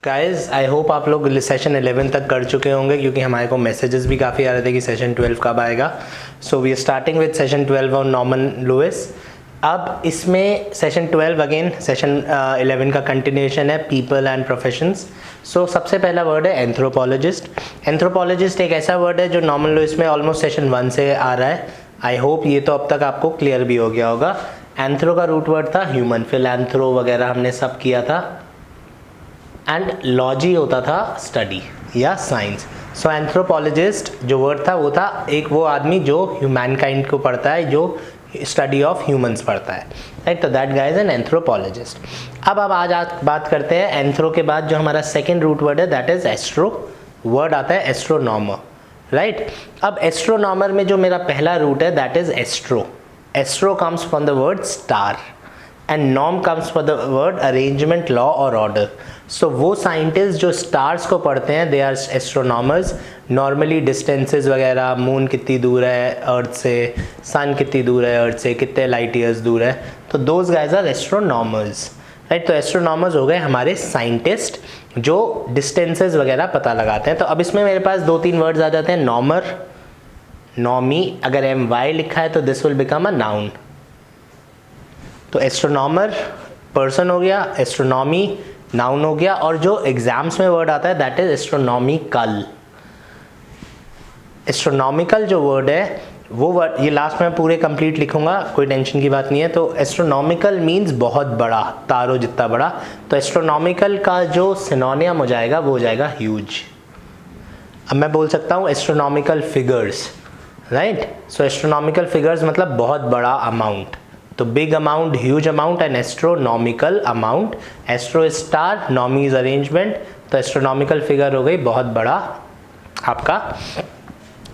Guys I hope आप लोग session 11 तक कर चुके होंगे क्योंकि हमारे को मैसेजेस भी काफ़ी आ रहे थे कि सेशन 12 कब आएगा. So we are starting with session 12 on Norman Lewis. अब इसमें सेशन 12 अगेन सेशन 11 का कंटिन्यूएशन है, पीपल एंड प्रोफेशंस. सो सबसे पहला वर्ड है एंथ्रोपोलॉजिस्ट. एंथ्रोपोलॉजिस्ट एक ऐसा वर्ड है जो नॉर्मन लुइस में ऑलमोस्ट सेशन 1 से आ रहा है. आई होप ये तो अब तक आपको क्लियर भी हो गया होगा. एंथ्रो का रूट वर्ड था ह्यूमन, फिलैंथ्रो वगैरह हमने सब किया था. एंड लॉजी होता था स्टडी या साइंस. सो एंथ्रोपोलॉजिस्ट जो वर्ड था वो था एक वो आदमी जो ह्यूमैनकाइंड को पढ़ता है, जो स्टडी ऑफ ह्यूमंस पढ़ता है, राइट. तो that guy is an anthropologist. अब आज बात करते हैं एंथ्रो के बाद जो हमारा सेकेंड रूट वर्ड है दैट इज एस्ट्रो. वर्ड आता है एस्ट्रोनॉमर, राइट. अब एस्ट्रोनॉमर में जो मेरा पहला रूट है that is astro. Astro comes from the word star and nom comes from the word arrangement, law और ऑर्डर. सो वो साइंटिस्ट जो स्टार्स को पढ़ते हैं they are astronomers. Normally distances वगैरह, मून कितनी दूर है अर्थ से, सन कितनी दूर है अर्थ से, कितने लाइट ईयर्स दूर है, तो those guys are astronomers, right. तो एस्ट्रोनॉमर्स हो गए हमारे साइंटिस्ट जो डिस्टेंसेस वगैरह पता लगाते हैं. तो अब इसमें मेरे पास 2-3 वर्ड्स आ जाते हैं. नॉमर, नॉमी, अगर MY लिखा है तो this will become a noun. तो एस्ट्रोनॉमर पर्सन हो गया, एस्ट्रोनॉमी नाउन हो गया, और जो एग्जाम्स में वर्ड आता है दैट इज एस्ट्रोनॉमिकल. एस्ट्रोनॉमिकल जो वर्ड है वो वर्ड ये लास्ट में पूरे कंप्लीट लिखूंगा, कोई टेंशन की बात नहीं है. तो एस्ट्रोनॉमिकल मींस बहुत बड़ा, तारों जितना बड़ा. तो एस्ट्रोनॉमिकल का जो सिनोनियम हो जाएगा वो हो जाएगा ह्यूज. अब मैं बोल सकता हूँ astronomical figures, right. So astronomical figures मतलब बहुत बड़ा अमाउंट. तो big amount, huge amount and astronomical amount. Astro is star, nomy is arrangement. तो एस्ट्रोनॉमिकल फिगर हो गई बहुत बड़ा आपका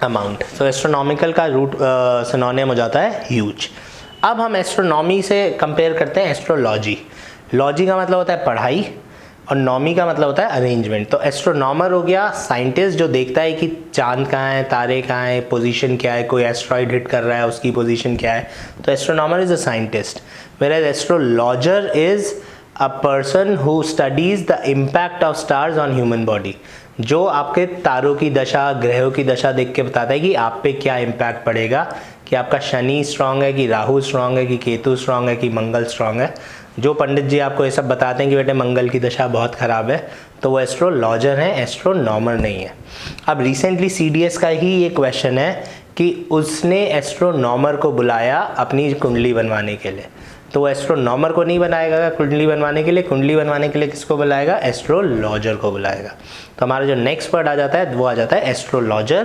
अमाउंट. तो एस्ट्रोनॉमिकल का रूट सिनोनियम हो जाता है ह्यूज. अब हम एस्ट्रोनॉमी से कंपेयर करते हैं एस्ट्रोलॉजी. लॉजी का मतलब होता है पढ़ाई और नॉमी का मतलब होता है अरेंजमेंट. तो एस्ट्रोनॉमर हो गया साइंटिस्ट जो देखता है कि चांद कहाँ है, तारे कहाँ है, पोजीशन क्या है, कोई एस्ट्रॉइड हिट कर रहा है उसकी पोजीशन क्या है. तो astronomer is a scientist. Whereas astrologer is a person who studies the impact of stars on human body. जो आपके तारों की दशा, ग्रहों की दशा देख के बताता है कि आप पे क्या इम्पैक्ट पड़ेगा, कि आपका शनि स्ट्रांग है, कि राहु स्ट्रांग है, कि केतु स्ट्रांग है, कि मंगल स्ट्रांग है. जो पंडित जी आपको ये सब बताते हैं कि बेटे मंगल की दशा बहुत ख़राब है, तो वो एस्ट्रोलॉजर हैं, एस्ट्रोनॉमर नहीं है. अब रिसेंटली CDS का ही ये क्वेश्चन है कि उसने एस्ट्रोनॉमर को बुलाया अपनी कुंडली बनवाने के लिए. तो वो एस्ट्रोनॉमर को नहीं बनाएगा कुंडली बनवाने के लिए. कुंडली बनवाने के लिए किसको बुलाएगा? एस्ट्रोलॉजर को बुलाएगा. तो हमारा जो नेक्स्ट वर्ड आ जाता है वो आ जाता है एस्ट्रोलॉजर.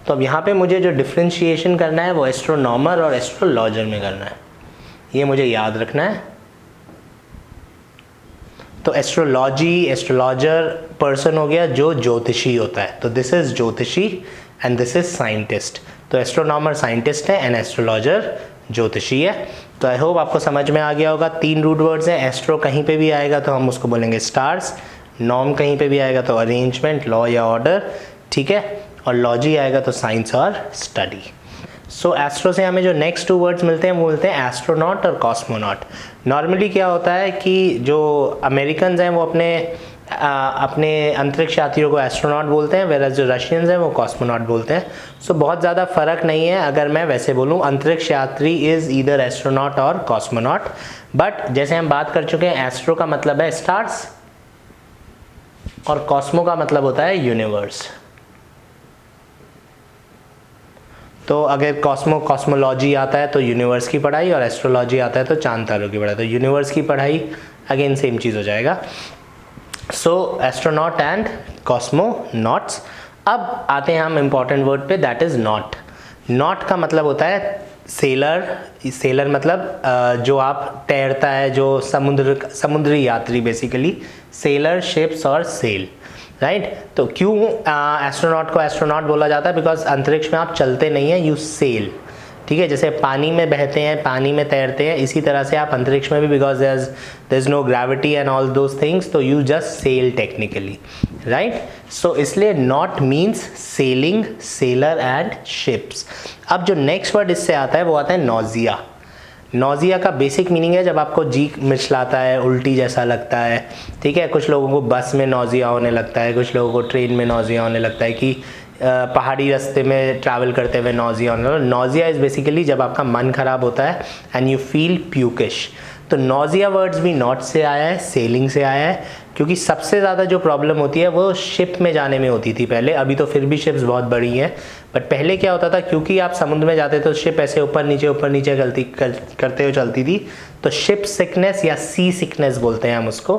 तो अब यहाँ पे मुझे जो डिफ्रेंशिएशन करना है वो एस्ट्रोनॉमर और एस्ट्रोलॉजर में करना है, ये मुझे याद रखना है. तो एस्ट्रोलॉजी, एस्ट्रोलॉजर पर्सन हो गया जो ज्योतिषी होता है. तो दिस इज ज्योतिषी एंड दिस इज साइंटिस्ट. तो एस्ट्रोनॉमर साइंटिस्ट है एंड एस्ट्रोलॉजर ज्योतिषी है. तो आई होप आपको समझ में आ गया होगा. 3 रूट वर्ड्स हैं. एस्ट्रो कहीं पे भी आएगा तो हम उसको बोलेंगे स्टार्स, नॉम कहीं पे भी आएगा तो अरेंजमेंट, लॉ या ऑर्डर, ठीक है, और लॉजी आएगा तो साइंस और स्टडी. सो एस्ट्रो से हमें जो नेक्स्ट 2 वर्ड्स मिलते हैं वो मिलते हैं एस्ट्रोनॉट और कॉस्मोनॉट. नॉर्मली क्या होता है कि जो अमेरिकन्स हैं वो अपने अंतरिक्ष यात्रियों को एस्ट्रोनॉट बोलते हैं, वेरएज जो रशियंस हैं वो कॉस्मोनॉट बोलते हैं. सो बहुत ज़्यादा फ़र्क नहीं है. अगर मैं वैसे बोलूँ अंतरिक्ष यात्री इज़ ईदर एस्ट्रोनॉट और कॉस्मोनॉट. बट जैसे हम बात कर चुके हैं एस्ट्रो का मतलब है स्टार्स और कॉस्मो का मतलब होता है यूनिवर्स. तो अगर कॉस्मोलॉजी आता है तो यूनिवर्स की पढ़ाई, और एस्ट्रोलॉजी आता है तो चांद तारों की पढ़ाई. तो यूनिवर्स की पढ़ाई अगेन सेम चीज़ हो जाएगा. सो एस्ट्रोनॉट एंड कॉस्मोनॉट्स. अब आते हैं हम इम्पॉर्टेंट वर्ड पे दैट इज़ नॉट. नॉट का मतलब होता है सेलर. सेलर मतलब जो आप तैरता है, जो समुद्री यात्री बेसिकली. सेलर, शिप्स और सेल, राइट. तो क्यों एस्ट्रोनॉट को एस्ट्रोनॉट बोला जाता है? बिकॉज अंतरिक्ष में आप चलते नहीं हैं, यू सेल, ठीक है. जैसे पानी में बहते हैं, पानी में तैरते हैं, इसी तरह से आप अंतरिक्ष में भी because there is no gravity and all those things, तो you just sail technically, right. So इसलिए naut means sailing, sailor and ships. अब जो नेक्स्ट वर्ड इससे आता है वो आता है नॉजिया. नोज़िया का बेसिक मीनिंग है जब आपको जी मिचलाता है, उल्टी जैसा लगता है, ठीक है। कुछ लोगों को बस में नोज़िया होने लगता है, कुछ लोगों को ट्रेन में नोज़िया होने लगता है, कि पहाड़ी रास्ते में ट्रैवल करते हुए नोज़िया होने लगता है। नोज़िया इज़ बेसिकली जब आपका मन ख़राब होता है एंड यू फील प्यूकिश। तो नोज़िया वर्ड्स भी नॉट से आया है, सेलिंग से आया है, क्योंकि सबसे ज़्यादा जो प्रॉब्लम होती है वो शिप में जाने में होती थी पहले। अभी तो फिर भी शिप्स बहुत बड़ी हैं, बट पहले क्या होता था, क्योंकि आप समुद्र में जाते तो शिप ऐसे ऊपर नीचे करते हुए चलती थी, तो शिप सिकनेस या सी सिकनेस बोलते हैं हम उसको,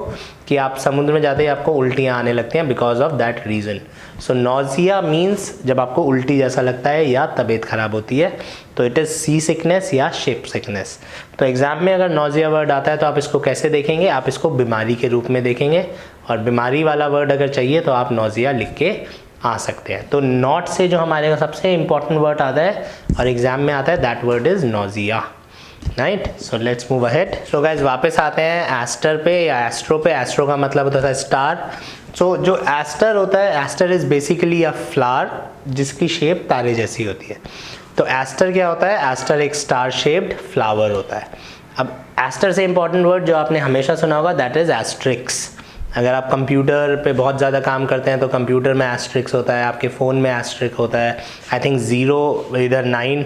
कि आप समुद्र में जाते ही आपको उल्टियाँ आने लगती हैं because of that reason. So nausea means जब आपको उल्टी जैसा लगता है या तबीयत ख़राब होती है, तो इट इज़ सी सिकनेस या शिप सिकनेस। तो एग्ज़ाम में अगर नोज़िया वर्ड आता है तो आप इसको कैसे देखेंगे, आप इसको बीमारी के रूप में देखेंगे, और बीमारी वाला वर्ड अगर चाहिए तो आप नोज़िया लिख के आ सकते हैं। तो नॉट से जो हमारे का सबसे इंपॉर्टेंट वर्ड आता है और एग्जाम में आता है, that word is nausea, right. So let's move ahead. So guys वापस आते हैं एस्टर पे या एस्ट्रो पे। एस्ट्रो का मतलब होता है स्टार। सो जो एस्टर होता है, aster is basically a flower जिसकी शेप तारे जैसी होती है। तो एस्टर क्या होता है, एस्टर एक स्टार शेप्ड फ्लावर होता है। अब एस्टर से इंपॉर्टेंट वर्ड जो आपने हमेशा सुना होगा, दैट इज़ एस्ट्रिक्स। अगर आप कंप्यूटर पे बहुत ज़्यादा काम करते हैं तो कंप्यूटर में एस्ट्रिक्स होता है, आपके फ़ोन में एस्ट्रिक होता है। आई थिंक 0 इधर 9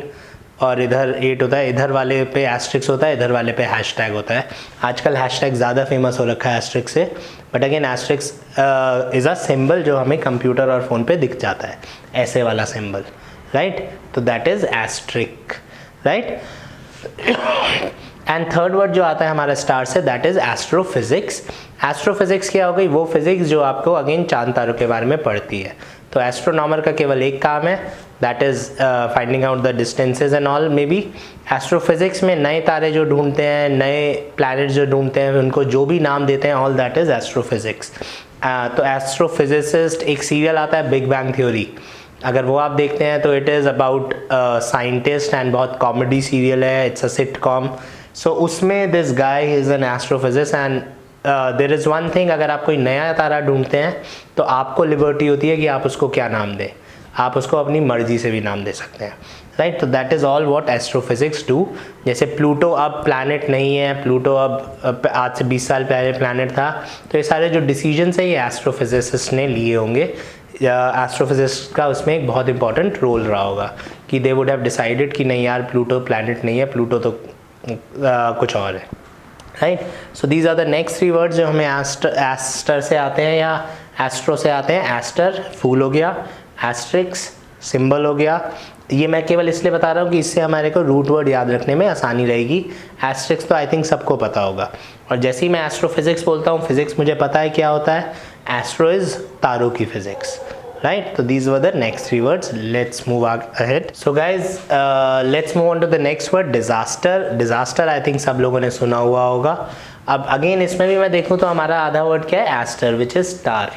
और इधर 8 होता है, इधर वाले पे एस्ट्रिक्स होता है, इधर वाले पे हैशटैग होता है। आजकल हैशटैग ज़्यादा फेमस हो रखा है एस्ट्रिक्स से, but again asterisk is a symbol जो हमें कंप्यूटर और फ़ोन पे दिख जाता है, ऐसे वाला सिंबल, राइट। तो that is asterisk, right. And third word जो आता है हमारा स्टार से, दैट इज़ एस्ट्रोफिजिक्स। एस्ट्रोफिजिक्स क्या हो गई, वो फिजिक्स जो आपको अगेन चांद तारों के बारे में पढ़ती है। तो एस्ट्रोनॉमर का केवल एक काम है, that is finding out the distances and all. May be astrophysics में नए तारे जो ढूंढते हैं, नए प्लैनेट्स जो ढूंढते हैं, उनको जो भी नाम देते हैं, ऑल दैट इज़ एस्ट्रोफिजिक्स। तो एस्ट्रोफिजिसिस्ट, एक सीरियल आता है बिग बैंग थ्योरी, अगर वो आप देखते हैं तो it is about scientist and बहुत कॉमेडी सीरियल है, इट्स अ सिटकॉम। सो उसमें this guy is an astrophysicist and there is one thing, अगर आप कोई नया तारा ढूंढते हैं तो आपको लिबर्टी होती है कि आप उसको क्या नाम दें, आप उसको अपनी मर्जी से भी नाम दे सकते हैं, राइट। तो that is all what astrophysics do. जैसे प्लूटो अब प्लैनेट नहीं है, प्लूटो अब आज से 20 साल पहले प्लैनेट था, तो ये सारे जो डिसीजंस है ये एस्ट्रोफिजिसिस्ट ने लिए होंगे। एस्ट्रोफिजिक्स का उसमें एक बहुत इंपॉर्टेंट रोल रहा होगा कि दे वुड हैव डिसाइडेड कि नहीं यार प्लूटो प्लैनेट नहीं है, प्लूटो तो कुछ और है, right. So these are the next 3 words जो हमें एस्टर से आते हैं या एस्ट्रो से आते हैं। एस्टर फूल हो गया, एस्ट्रिक्स सिंबल हो गया। ये मैं केवल इसलिए बता रहा हूँ कि इससे हमारे को रूट वर्ड याद रखने में आसानी रहेगी। एस्ट्रिक्स तो आई थिंक सबको पता होगा, और जैसे ही मैं एस्ट्रोफिजिक्स बोलता हूँ, फिजिक्स मुझे पता है क्या होता है, एस्ट्रो इज तारों की physics, right? So these were the next 3 words. Let's move ahead. So guys, let's move on to the next word, disaster. Disaster I think सब लोगों ने सुना हुआ होगा। अब अगेन इसमें भी मैं देखूँ तो हमारा आधा वर्ड क्या है, एस्टर, विच इज स्टार।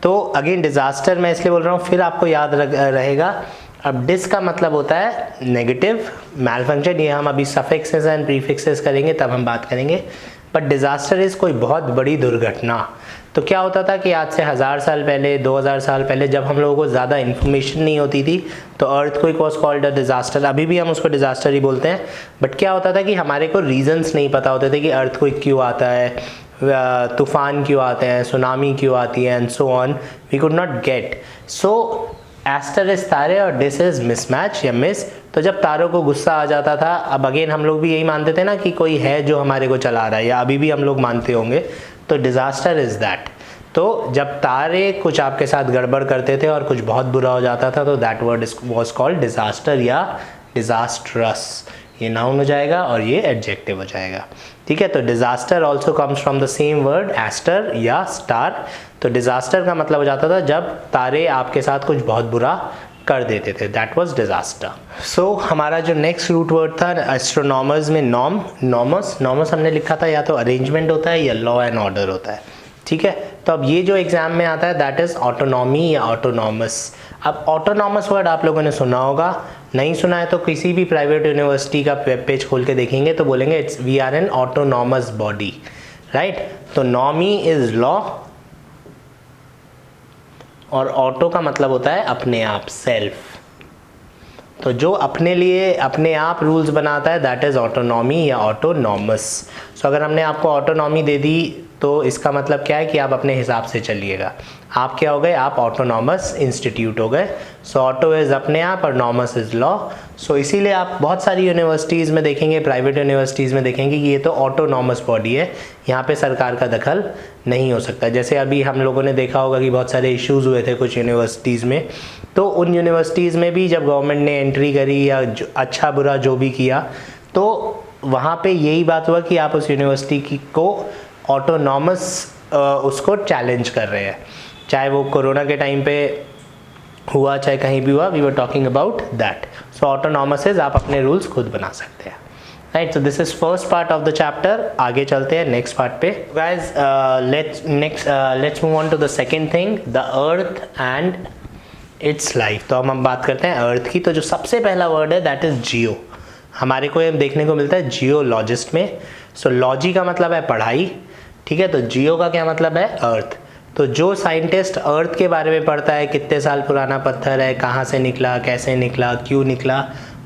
तो अगेन डिजास्टर मैं इसलिए बोल रहा हूँ, फिर आपको याद रहेगा। अब डिस का मतलब होता है नेगेटिव, मैल फंक्शन, ये हम अभी सफिक्सेस एंड प्रीफिक्सेस करेंगे तब हम बात करेंगे। बट डिज़ास्टर इज़ कोई बहुत बड़ी दुर्घटना। तो क्या होता था कि आज से 1000 साल पहले, 2000 साल पहले, जब हम लोगों को ज़्यादा इन्फॉर्मेशन नहीं होती थी, तो earthquake was called a disaster. अभी भी हम उसको डिज़ास्टर ही बोलते हैं। बट क्या होता था कि हमारे को रीजंस नहीं पता होते थे कि अर्थक्वेक क्यों आता है, तूफान क्यों आते हैं, सुनामी क्यों आती है, and so on, we could not get. So aster is तारे और डिस इज मिसमैच या मिस। तो जब तारों को गुस्सा आ जाता था, अब अगेन हम लोग भी यही मानते थे ना कि कोई है जो हमारे को चला रहा है, या अभी भी हम लोग मानते होंगे, तो डिज़ास्टर इज़ दैट। तो जब तारे कुछ आपके साथ गड़बड़ करते थे और कुछ बहुत बुरा हो जाता था, तो that word was called disaster या डिज़ास्ट्रस। ये नाउन हो जाएगा और ये एडजेक्टिव हो जाएगा, ठीक है। तो disaster also comes from the same word aster या स्टार। तो डिज़ास्टर का मतलब हो जाता था जब तारे आपके साथ कुछ बहुत बुरा कर देते थे, दैट वाज डिज़ास्टर। सो हमारा जो नेक्स्ट रूट वर्ड था एस्ट्रोनॉमर्स में नॉमस हमने लिखा था, या तो अरेंजमेंट होता है या लॉ एंड ऑर्डर होता है, ठीक है। तो अब ये जो एग्जाम में आता है दैट इज ऑटोनॉमी या ऑटोनॉमस। अब ऑटोनॉमस वर्ड आप लोगों ने सुना होगा, नहीं सुना है तो किसी भी प्राइवेट यूनिवर्सिटी का वेब पेज खोल के देखेंगे तो बोलेंगे it's we are an autonomous body, right. तो नॉमी इज लॉ और ऑटो का मतलब होता है अपने आप, सेल्फ। तो जो अपने लिए अपने आप रूल्स बनाता है दैट इज़ ऑटोनॉमी या ऑटोनॉमस। सो अगर हमने आपको ऑटोनॉमी दे दी तो इसका मतलब क्या है कि आप अपने हिसाब से चलिएगा। आप क्या हो गए, आप ऑटोनॉमस इंस्टीट्यूट हो गए। सो ऑटो इज़ अपने आप और नॉमस इज़ लॉ। सो इसीलिए आप बहुत सारी यूनिवर्सिटीज़ में देखेंगे, प्राइवेट यूनिवर्सिटीज़ में देखेंगे कि ये तो ऑटोनॉमस बॉडी है, यहाँ पे सरकार का दखल नहीं हो सकता। जैसे अभी हम लोगों ने देखा होगा कि बहुत सारे इश्यूज़ हुए थे कुछ यूनिवर्सिटीज़ में, तो उन यूनिवर्सिटीज़ में भी जब गवर्नमेंट ने एंट्री करी या अच्छा बुरा जो भी किया, तो वहाँ पे यही बात हुआ कि आप उस यूनिवर्सिटी को ऑटोनॉमस उसको चैलेंज कर रहे हैं। चाहे वो कोरोना के टाइम पे हुआ चाहे कहीं भी हुआ, we were talking about that. So autonomous is आप अपने रूल्स खुद बना सकते हैं, right. So this is first part of the chapter. आगे चलते हैं नेक्स्ट पार्ट पे। Guys let's move on to the second thing, the earth and its life. तो हम बात करते हैं अर्थ की। तो जो सबसे पहला वर्ड है दैट इज जियो। हमारे को ये देखने को मिलता है जियोलॉजिस्ट में। सो लॉजी का मतलब है पढ़ाई, ठीक है। तो जियो का क्या मतलब है, अर्थ। तो जो साइंटिस्ट अर्थ के बारे में पढ़ता है, कितने साल पुराना पत्थर है, कहाँ से निकला, कैसे निकला, क्यों निकला,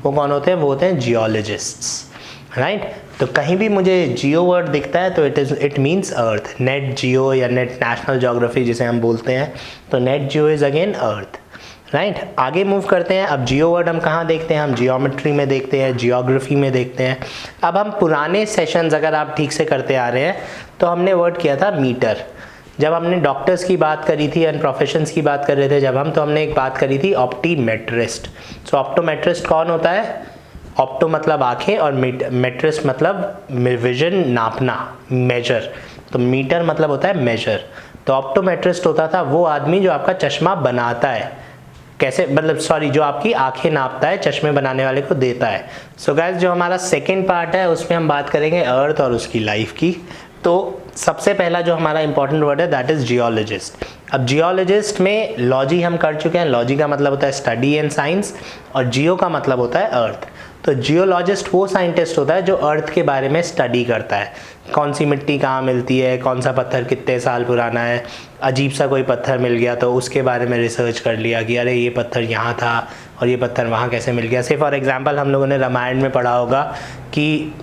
वो कौन होते हैं, वो होते हैं जियोलॉजिस्ट्स, राइट। तो कहीं भी मुझे जियो वर्ड दिखता है तो इट मीन्स अर्थ। नेट जियो या नेट नेशनल ज्योग्राफी जिसे हम बोलते हैं, तो net Jio is again earth, right. आगे मूव करते हैं। अब जियो वर्ड हम कहाँ देखते हैं, हम जियोमेट्री में देखते हैं, जियोग्राफी में देखते हैं। अब हम पुराने सेशंस अगर आप ठीक से करते आ रहे हैं तो हमने वर्ड किया था मीटर। जब हमने डॉक्टर्स की बात करी थी एंड प्रोफेशंस की बात कर रहे थे जब हम, तो हमने एक बात करी थी ऑप्टीमेट्रिस्ट। सो ऑप्टोमेट्रिस्ट कौन होता है, ऑप्टो मतलब आंखें और मेट्रिस्ट मतलब विजन, नापना, मेजर। तो मीटर मतलब होता है मेजर। तो ऑप्टोमेट्रिस्ट होता था वो आदमी जो आपका चश्मा बनाता है, कैसे मतलब सॉरी जो आपकी आंखें नापता है, चश्मे बनाने वाले को देता है। सो गाइस जो हमारा सेकंड पार्ट है उसमें हम बात करेंगे अर्थ और उसकी लाइफ की। तो सबसे पहला जो हमारा इंपॉर्टेंट वर्ड है दैट इज जियोलॉजिस्ट। अब जियोलॉजिस्ट में लॉजी हम कर चुके हैं। लॉजी का मतलब होता है स्टडी एंड साइंस और जियो का मतलब होता है अर्थ। तो जियोलॉजिस्ट वो साइंटिस्ट होता है जो अर्थ के बारे में स्टडी करता है, कौन सी मिट्टी कहाँ मिलती है, कौन सा पत्थर कितने साल पुराना है, अजीब सा कोई पत्थर मिल गया तो उसके बारे में रिसर्च कर लिया कि अरे ये पत्थर यहाँ था और ये पत्थर वहाँ कैसे मिल गया। से फॉर एग्जांपल हम लोगों ने रामायण में पढ़ा होगा कि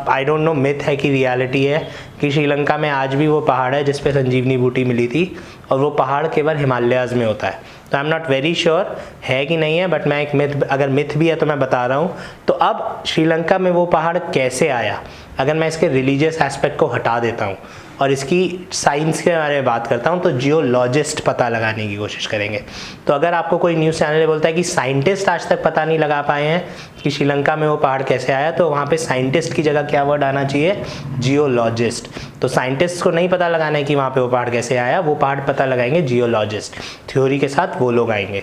आई डोंट नो मिथ है कि रियलिटी है कि श्रीलंका में आज भी वो पहाड़ है जिस पे संजीवनी बूटी मिली थी और वो पहाड़ केवल हिमालयाज़ में होता है। तो I am not very sure है कि नहीं है, बट मैं एक मिथ, अगर मिथ भी है तो मैं बता रहा हूँ। तो अब श्रीलंका में वो पहाड़ कैसे आया, अगर मैं इसके रिलीजियस एस्पेक्ट को हटा देता हूँ और इसकी साइंस के बारे में बात करता हूँ तो जियोलॉजिस्ट पता लगाने की कोशिश करेंगे। तो अगर आपको कोई न्यूज़ चैनल बोलता है कि साइंटिस्ट आज तक पता नहीं लगा पाए हैं कि श्रीलंका में वो पहाड़ कैसे आया, तो वहाँ पे साइंटिस्ट की जगह क्या वर्ड आना चाहिए, जियोलॉजिस्ट। तो साइंटिस्ट को नहीं पता लगाना है कि वहाँ पे वो पहाड़ कैसे आया, वो पहाड़ पता लगाएंगे जियोलॉजिस्ट, थ्योरी के साथ वो लोग आएंगे।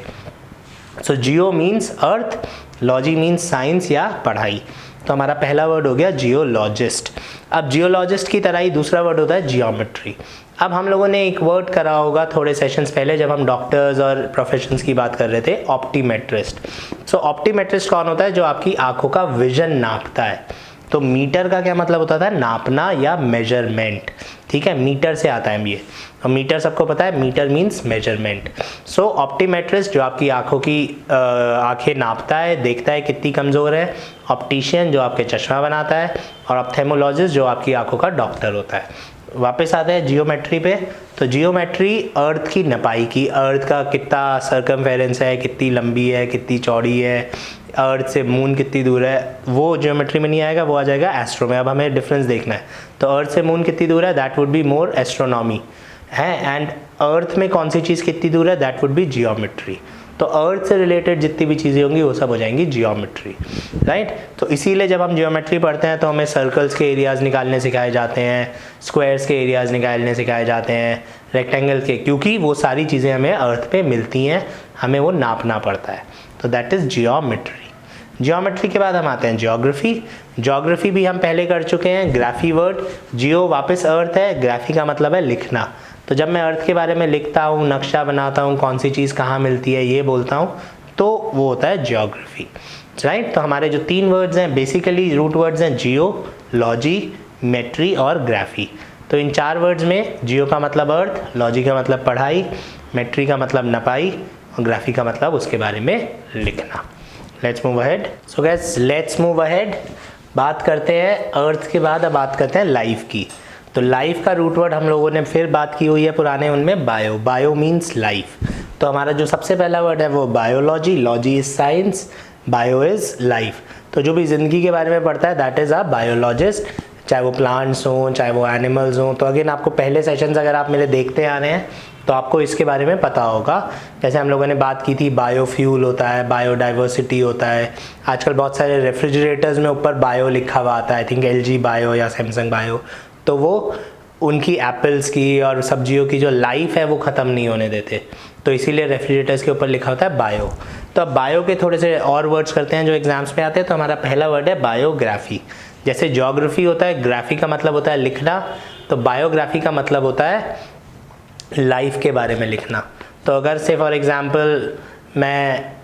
So geo means earth, logy means science या पढ़ाई। तो हमारा पहला वर्ड हो गया जियोलॉजिस्ट। अब जियोलॉजिस्ट की तरह ही दूसरा वर्ड होता है जियोमेट्री। अब हम लोगों ने एक वर्ड करा होगा थोड़े सेशंस पहले जब हम डॉक्टर्स और प्रोफेशंस की बात कर रहे थे, ऑप्टीमेट्रिस्ट। सो ऑप्टीमेट्रिस्ट कौन होता है, जो आपकी आंखों का विजन नापता है। तो मीटर का क्या मतलब होता था, नापना या मेजरमेंट, ठीक है, मीटर से आता है ये। और मीटर सबको पता है, मीटर मीन्स मेजरमेंट। सो ऑप्टीमेट्रिस्ट जो आपकी आंखों की आंखें नापता है, देखता है कितनी कमज़ोर है। ऑप्टिशियन जो आपके चश्मा बनाता है और ऑप्थेमोलॉजिस्ट जो आपकी आंखों का डॉक्टर होता है। वापस आते हैं जियोमेट्री पे। तो जियोमेट्री अर्थ की नपाई की, अर्थ का कितना सर्कमफेरेंस है, कितनी लंबी है, कितनी चौड़ी है, अर्थ से मून कितनी दूर है, वो जियोमेट्री में नहीं आएगा, वो आ जाएगा एस्ट्रो में। अब हमें डिफरेंस देखना है। तो अर्थ से मून कितनी दूर है, that would be more astronomy है। एंड अर्थ में कौन सी चीज़ कितनी दूर है, दैट वुड बी जियोमेट्री। तो अर्थ से रिलेटेड जितनी भी चीज़ें होंगी वो सब हो जाएंगी जियोमेट्री, राइट। तो इसीलिए जब हम जियोमेट्री पढ़ते हैं तो हमें सर्कल्स के एरियाज़ निकालने सिखाए जाते हैं, स्क्वायर्स के एरियाज़ निकालने सिखाए जाते हैं, रेक्टेंगल के, क्योंकि वो सारी चीज़ें हमें अर्थ पे मिलती हैं, हमें वो नापना पड़ता है। तो दैट इज़ जियोमेट्री। जियोमेट्री के बाद हम आते हैं ज्योग्राफी। ज्योग्राफी भी हम पहले कर चुके हैं, ग्राफी वर्ड, जियो वापस अर्थ है, ग्राफी का मतलब है लिखना। तो जब मैं अर्थ के बारे में लिखता हूँ, नक्शा बनाता हूँ, कौन सी चीज़ कहाँ मिलती है ये बोलता हूँ, तो वो होता है ज्योग्राफी, राइट। तो हमारे जो तीन वर्ड्स हैं बेसिकली रूट वर्ड्स हैं, जियो, लॉजी, मेट्री और ग्राफी। तो इन चार वर्ड्स में जियो का मतलब अर्थ, लॉजी का मतलब पढ़ाई, मेट्री का मतलब नपाई और ग्राफी का मतलब उसके बारे में लिखना, let's move ahead. So guys let's move ahead. बात करते हैं अर्थ के बाद, अब बात करते हैं लाइफ की। तो लाइफ का रूट वर्ड हम लोगों ने फिर बात की हुई है पुराने उनमें, बायो। Bio means life. तो हमारा जो सबसे पहला वर्ड है वो biology. Logy is science, bio is life. तो जो भी ज़िंदगी के बारे में पढ़ता है दैट इज़ अ बायोलॉजिस्ट, चाहे वो प्लांट्स हों चाहे वो एनिमल्स हों। तो अगेन आपको पहले सेशंस अगर आप मेरे देखते आ रहे हैं तो आपको इसके बारे में पता होगा। जैसे हम लोगों ने बात की थी बायोफ्यूल होता है, बायोडाइवर्सिटी होता है। आजकल बहुत सारे रेफ्रिजरेटर्स में ऊपर बायो लिखा हुआ आता है, आई थिंक LG बायो या सैमसंग बायो। तो वो उनकी एप्पल्स की और सब्जियों की जो लाइफ है वो ख़त्म नहीं होने देते, तो इसीलिए रेफ्रिजरेटर्स के ऊपर लिखा होता है बायो। तो अब बायो के थोड़े से और वर्ड्स करते हैं जो एग्जाम्स में आते हैं। तो हमारा पहला वर्ड है बायोग्राफी। जैसे ज्योग्राफी होता है, ग्राफी का मतलब होता है लिखना, तो बायोग्राफी का मतलब होता है लाइफ के बारे में लिखना। तो अगर से फॉर एग्जांपल मैं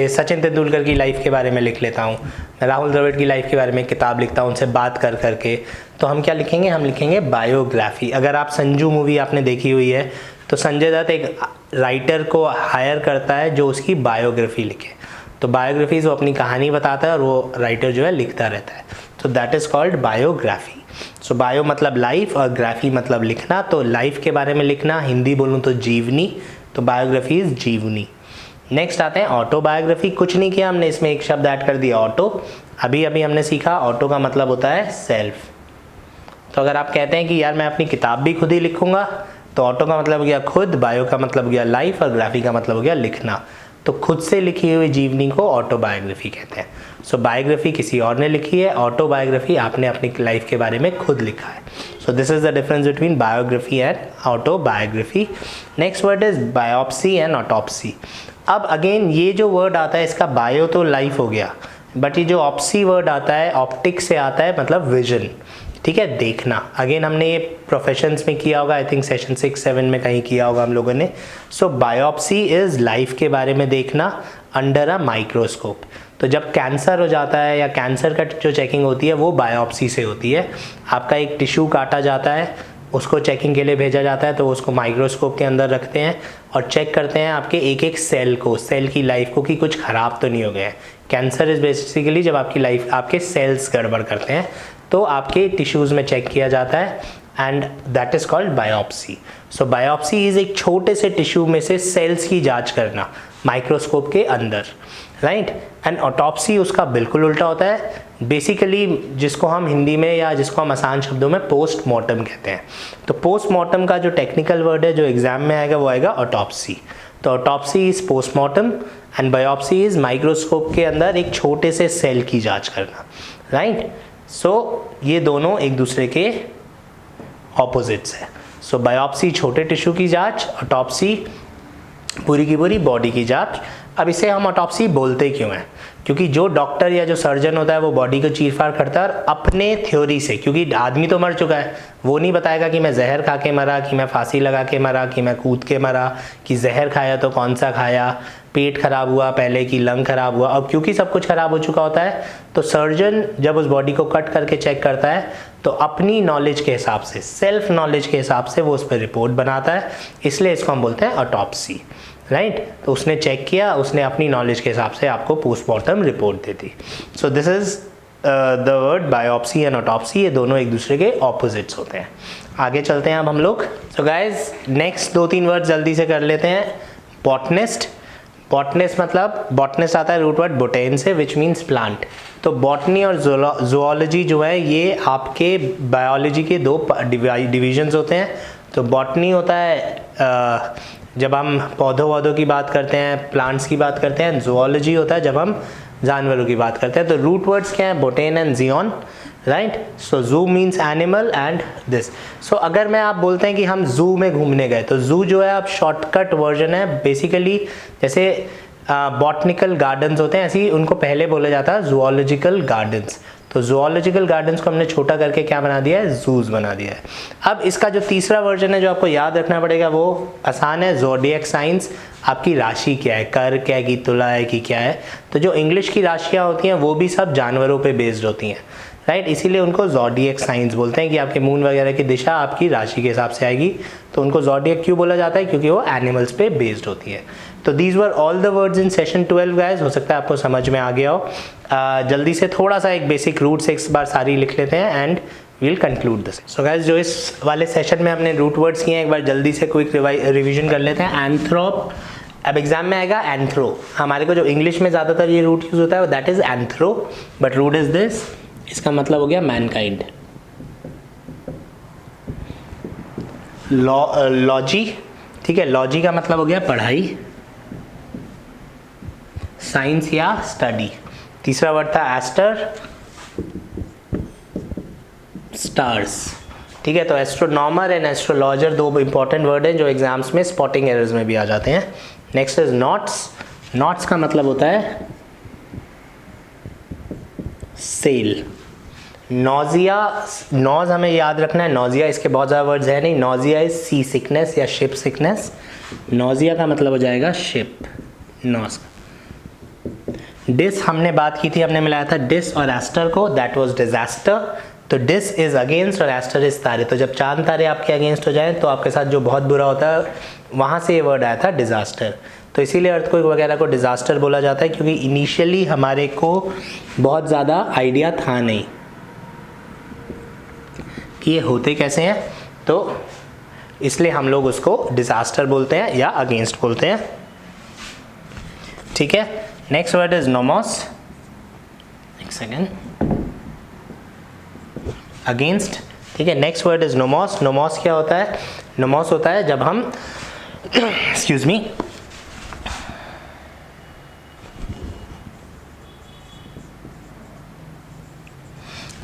सचिन तेंदुलकर की लाइफ के बारे में लिख लेता हूँ, मैं राहुल द्रविड़ की लाइफ के बारे में किताब लिखता हूँ उनसे बात कर करके, तो हम क्या लिखेंगे, हम लिखेंगे बायोग्राफी। अगर आप संजू मूवी आपने देखी हुई है तो संजय दत्त एक राइटर को हायर करता है जो उसकी बायोग्राफी लिखे। तो बायोग्राफीज वो अपनी कहानी बताता है और वो राइटर जो है लिखता रहता है। तो that is called biography. So bio मतलब लाइफ और ग्राफी मतलब लिखना। तो लाइफ के बारे में लिखना, हिंदी बोलूँ तो जीवनी, तो बायोग्राफी इज जीवनी। नेक्स्ट आते हैं ऑटोबायोग्राफी। कुछ नहीं किया हमने, इसमें एक शब्द ऐड कर दिया ऑटो। अभी हमने सीखा ऑटो का मतलब होता है सेल्फ। तो अगर आप कहते हैं कि यार मैं अपनी किताब भी खुद ही लिखूंगा, तो ऑटो का मतलब हो गया खुद, बायो का मतलब हो गया लाइफ और ग्राफी का मतलब हो गया लिखना। तो खुद से लिखी हुई जीवनी को ऑटोबायोग्राफी कहते हैं। सो बायोग्राफी किसी और ने लिखी है, ऑटोबायोग्राफी आपने अपनी लाइफ के बारे में खुद लिखा है। सो this is the difference between biography and autobiography. Next word is biopsy and autopsy. अब अगेन ये जो वर्ड आता है इसका बायो तो लाइफ हो गया, बट ये जो ऑप्सी वर्ड आता है ऑप्टिक से आता है, मतलब विजन, ठीक है, देखना। अगेन हमने ये प्रोफेशंस में किया होगा, आई थिंक सेशन 6-7 में कहीं किया होगा हम लोगों ने। सो बायोप्सी इज लाइफ के बारे में देखना अंडर अ माइक्रोस्कोप। तो जब कैंसर हो जाता है या कैंसर का जो चेकिंग होती है वो बायोप्सी से होती है। आपका एक टिश्यू काटा जाता है, उसको चेकिंग के लिए भेजा जाता है, तो उसको माइक्रोस्कोप के अंदर रखते हैं और चेक करते हैं आपके एक एक सेल को, सेल की लाइफ को, कि कुछ ख़राब तो नहीं हो गया है। कैंसर इज़ बेसिकली जब आपकी लाइफ, आपके सेल्स गड़बड़ करते हैं, तो आपके टिश्यूज़ में चेक किया जाता है and that is called biopsy. So biopsy is एक छोटे से टिश्यू में से सेल्स की जांच करना माइक्रोस्कोप के अंदर, राइट। एंड ऑटोप्सी उसका बिल्कुल उल्टा होता है, बेसिकली जिसको हम हिंदी में या जिसको हम आसान शब्दों में पोस्टमार्टम कहते हैं। तो पोस्टमार्टम का जो टेक्निकल वर्ड है जो एग्जाम में आएगा वो आएगा ऑटोप्सी। तो autopsy is postmortem and biopsy is microscope के अंदर एक छोटे से सेल की जांच करना, राइट। सो ये दोनों एक दूसरे के ऑपोजिट्स है। सो बायोप्सी छोटे टिश्यू की जांच, ऑटोप्सी पूरी की पूरी बॉडी की जांच। अब इसे हम ऑटोप्सी बोलते क्यों हैं? क्योंकि जो डॉक्टर या जो सर्जन होता है वो बॉडी को चीरफाड़ करता है और अपने थ्योरी से, क्योंकि आदमी तो मर चुका है, वो नहीं बताएगा कि मैं जहर खा के मरा, कि मैं फांसी लगा के मरा, कि मैं कूद के मरा, कि जहर खाया तो कौन सा खाया, पेट खराब हुआ पहले कि लंग खराब हुआ। अब क्योंकि सब कुछ खराब हो चुका होता है तो सर्जन जब उस बॉडी को कट करके चेक करता है तो अपनी नॉलेज के हिसाब से, सेल्फ नॉलेज के हिसाब से वो उस पर रिपोर्ट बनाता है, इसलिए इसको हम बोलते हैं ऑटोप्सी, राइट। तो उसने चेक किया, उसने अपनी नॉलेज के हिसाब से आपको postmortem report they the. So this is the word biopsy and autopsy, ये दोनों एक दूसरे के ऑपोजिट्स होते हैं। आगे चलते हैं अब हम लोग। सो गाइज नेक्स्ट 2-3 वर्ड जल्दी से कर लेते हैं। बॉटनिस्ट। बॉटनिस्ट मतलब, बॉटनिस्ट आता है रूट वर्ड बोटेन से, विच मीन्स प्लांट। तो बॉटनी और जूलॉजी जो है ये आपके बायोलॉजी के 2 डिविजन्स होते हैं। तो बॉटनी होता है जब हम पौधों वौधों की बात करते हैं, प्लांट्स की बात करते हैं। जूलॉजी होता है जब हम जानवरों की बात करते हैं। तो रूट वर्ड्स क्या है? बोटेन एंड जियोन, राइट। सो जू मीन्स एनिमल एंड दिस। सो अगर मैं आप बोलते हैं कि हम जू में घूमने गए, तो जू जो है आप शॉर्टकट वर्जन है। बेसिकली जैसे बॉटनिकल गार्डन्स होते हैं, ऐसे ही उनको पहले बोला जाता है जूलॉजिकल गार्डन्स। तो जूलॉजिकल गार्डन्स को हमने छोटा करके क्या बना दिया है? जूज बना दिया है। अब इसका जो तीसरा वर्जन है जो आपको याद रखना पड़ेगा वो आसान है, ज़ोडिएक साइंस। आपकी राशि क्या है, कर क्या है, कि तुला है, कि क्या है। तो जो इंग्लिश की राशियाँ होती हैं वो भी सब जानवरों पे बेस्ड होती हैं, राइट। इसीलिए उनको ज़ोडिएक साइंस बोलते हैं कि आपके मून वगैरह की दिशा आपकी राशि के हिसाब से आएगी। तो उनको ज़ोडिएक क्यों बोला जाता है? क्योंकि वो एनिमल्स पे बेस्ड होती है। तो these were all the words in session 12 guys. हो सकता है आपको समझ में आ गया हो। जल्दी से थोड़ा सा एक बेसिक रूट्स एक बार सारी लिख लेते हैं and we'll conclude this. So guys जो इस वाले सेशन में हमने रूट वर्ड्स किए हैं एक बार जल्दी से क्विक रिविजन कर लेते हैं। एंथ्रोप, अब एग्जाम में आएगा एंथ्रो। हमारे को जो इंग्लिश में ज़्यादातर ये रूट यूज होता है that is anthro, but root is this, इसका मतलब हो गया मैनकाइंड। लॉजी, ठीक है, लॉजी का मतलब हो गया पढ़ाई, साइंस या स्टडी। तीसरा वर्ड था एस्टर, स्टार्स, ठीक है। तो एस्ट्रोनॉमर एंड एस्ट्रोलॉजर दो इंपॉर्टेंट वर्ड हैं जो एग्जाम्स में स्पॉटिंग एरर्स में भी आ जाते हैं। नेक्स्ट इज नॉट्स, नॉट्स का मतलब होता है सेल। नोजिया, नॉज हमें याद रखना है, नोजिया इसके बहुत ज़्यादा वर्ड्स है नहीं। नोजिया इज सी सिकनेस या शिप सिकनेस, नोजिया का मतलब हो जाएगा शिप, नॉज। डिस हमने बात की थी, हमने मिलाया था डिस और एस्टर को, दैट वाज डिजास्टर। तो डिस इज अगेंस्ट और एस्टर इज तारे। तो जब चांद तारे आपके अगेंस्ट हो जाएं तो आपके साथ जो बहुत बुरा होता है वहाँ से ये वर्ड आया था डिजास्टर। तो इसीलिए अर्थक्वेक वगैरह को डिजास्टर बोला जाता है, क्योंकि इनिशियली हमारे को बहुत ज़्यादा आइडिया था नहीं कि ये होते कैसे हैं, तो इसलिए हम लोग उसको डिजास्टर बोलते हैं या अगेंस्ट बोलते हैं, ठीक है। नेक्स्ट वर्ड इज नोमोस, एक सेकेंड, अगेंस्ट, ठीक है। Next word is nomos. Nomos क्या होता है? नोमोस होता है जब हम एक्सक्यूज मी,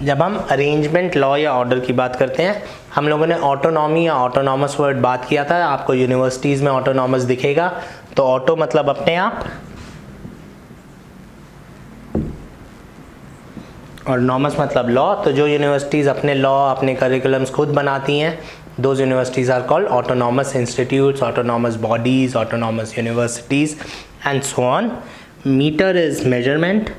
जब हम अरेंजमेंट लॉ या ऑर्डर की बात करते हैं। हम लोगों ने ऑटोनॉमी या ऑटोनॉमस वर्ड बात किया था, आपको यूनिवर्सिटीज़ में ऑटोनॉमस दिखेगा। तो ऑटो मतलब अपने आप और नॉमस मतलब लॉ। तो जो यूनिवर्सिटीज़ अपने लॉ, अपने करिकुलम्स खुद बनाती हैं, those universities are called autonomous institutes, autonomous bodies, autonomous universities and so on. Metre is measurement,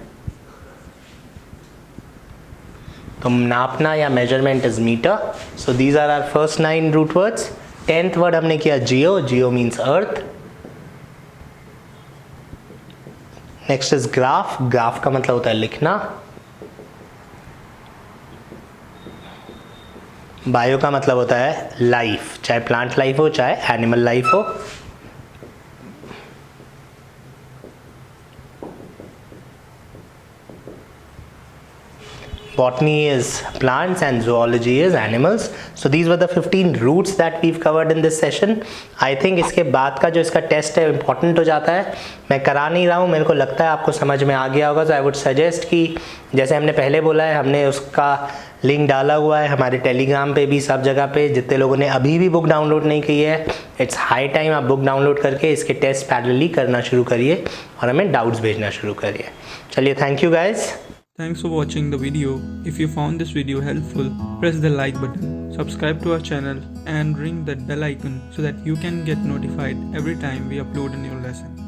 तो नापना या measurement is metre. So these are our first 9 root words. 10th word हमने किया geo, geo means earth. Next is graph, graph का मतलब होता है लिखना। बायो का मतलब होता है लाइफ, चाहे प्लांट लाइफ हो चाहे एनिमल लाइफ हो। Botany is plants and zoology is animals. So these were the 15 roots that we've covered in this session. I think इसके बाद का जो इसका टेस्ट है इम्पॉर्टेंट हो जाता है। मैं करा नहीं रहा हूँ, मेरे को लगता है आपको समझ में आ गया होगा। तो आई वुड सजेस्ट कि जैसे हमने पहले बोला है, हमने उसका लिंक डाला हुआ है हमारे टेलीग्राम पे भी, सब जगह पे। जितने लोगों ने अभी भी बुक डाउनलोड नहीं की है, इट्स हाई टाइम आप बुक डाउनलोड करके इसके टेस्ट पैरेलली करना शुरू करिए और हमें डाउट्स भेजना शुरू करिए। चलिए, thank you guys. Thanks for watching the video. If you found this video helpful, press the like button, subscribe to our channel and ring that bell icon so that you can get notified every time we upload a new lesson.